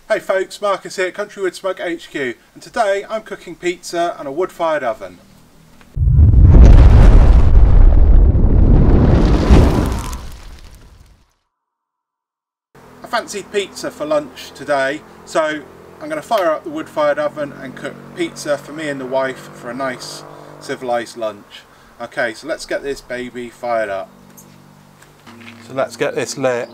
Hey folks, Marcus here at CountryWoodSmoke HQ, and today I'm cooking pizza on a wood-fired oven. I fancied pizza for lunch today, so I'm going to fire up the wood-fired oven and cook pizza for me and the wife for a nice civilised lunch. Okay, so let's get this baby fired up. So let's get this lit.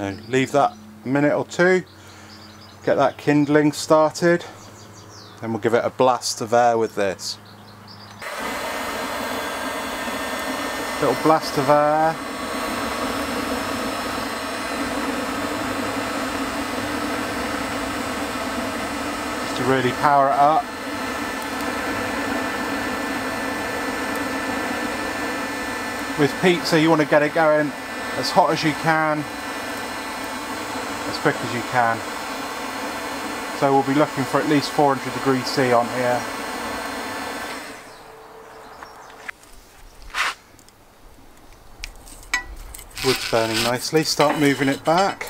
And leave that a minute or two, get that kindling started, then we'll give it a blast of air with this. Little blast of air. Just to really power it up. With pizza you want to get it going as hot as you can, as quick as you can. So we'll be looking for at least 400 degrees C on here. Wood's burning nicely, start moving it back.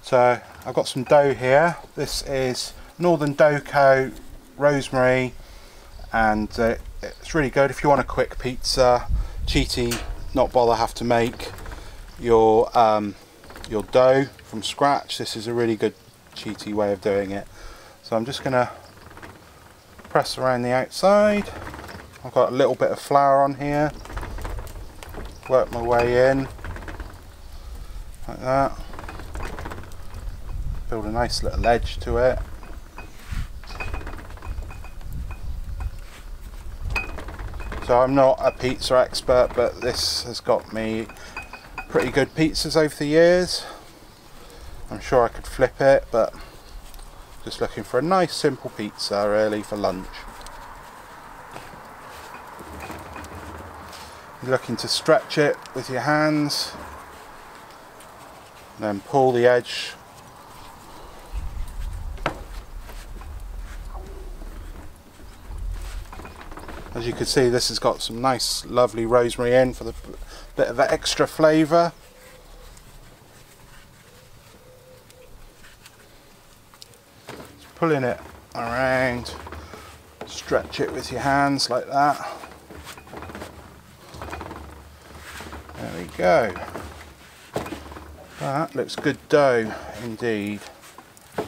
So I've got some dough here. This is Northern Dough Co. Rosemary, and it's really good if you want a quick pizza, cheaty, not bother have to make your dough from scratch. This is a really good cheaty way of doing it. So I'm just gonna press around the outside. I've got a little bit of flour on here, work my way in like that, build a nice little edge to it. So I'm not a pizza expert, but this has got me pretty good pizzas over the years. I'm sure I could flip it, but just looking for a nice simple pizza really for lunch. You're looking to stretch it with your hands, and then pull the edge. As you can see, this has got some nice lovely rosemary in for the bit of extra flavour. Just pulling it around, stretch it with your hands like that. There we go. That looks good dough indeed. There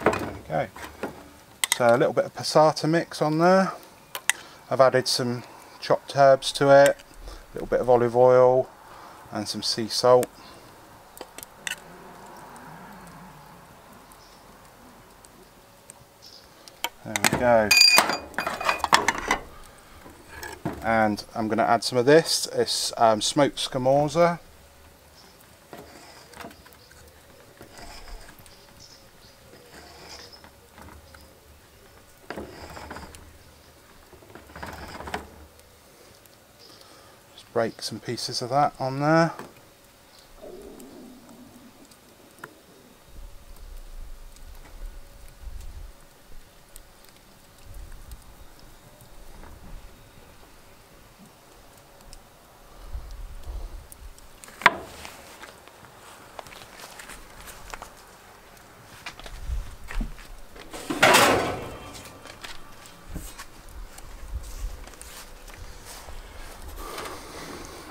we go. So a little bit of passata mix on there. I've added some chopped herbs to it, a little bit of olive oil and some sea salt. There we go. And I'm going to add some of this. It's smoked Scamorza. Break some pieces of that on there.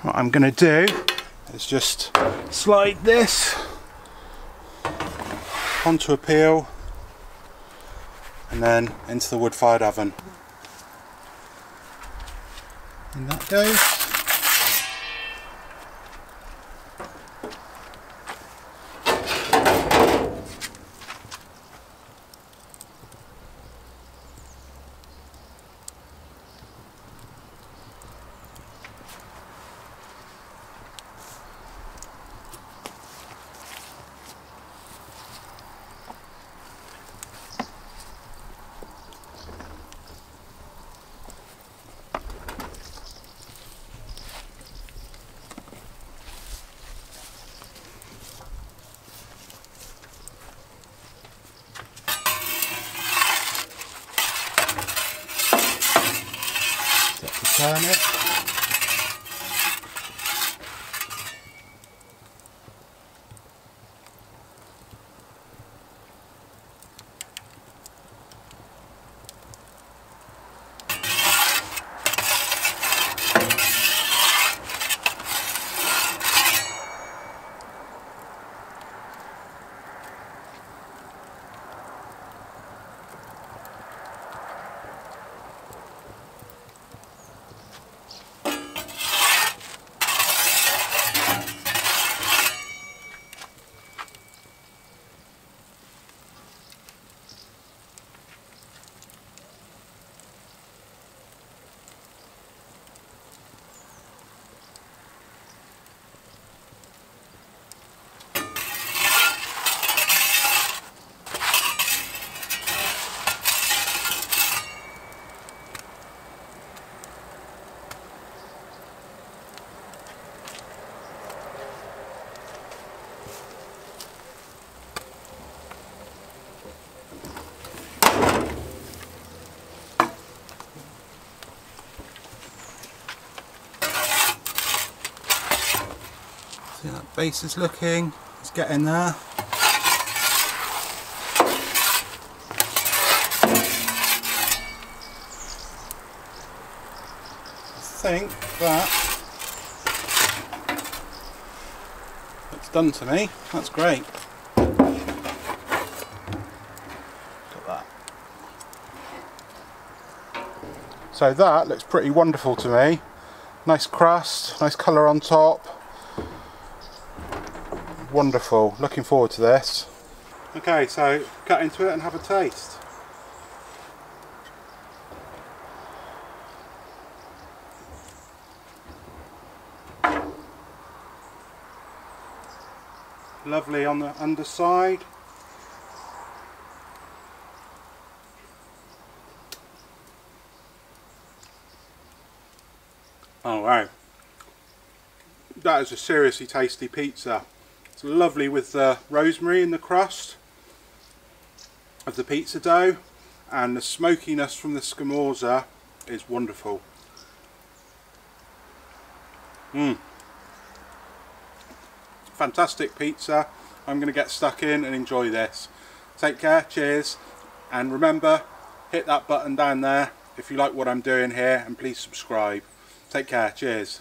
What I'm going to do is just slide this onto a peel and then into the wood-fired oven. And that goes. turn it. See how that base is looking, it's getting there. I think that looks done to me, that's great. Look at that. So that looks pretty wonderful to me. Nice crust, nice colour on top. Wonderful, looking forward to this. Okay, so cut into it and have a taste. Lovely on the underside. Oh wow, that is a seriously tasty pizza. It's lovely with the rosemary in the crust of the pizza dough, and the smokiness from the Scamorza is wonderful. Fantastic pizza. I'm going to get stuck in and enjoy this. Take care, cheers, and remember, hit that button down there if you like what I'm doing here, and please subscribe. Take care, cheers.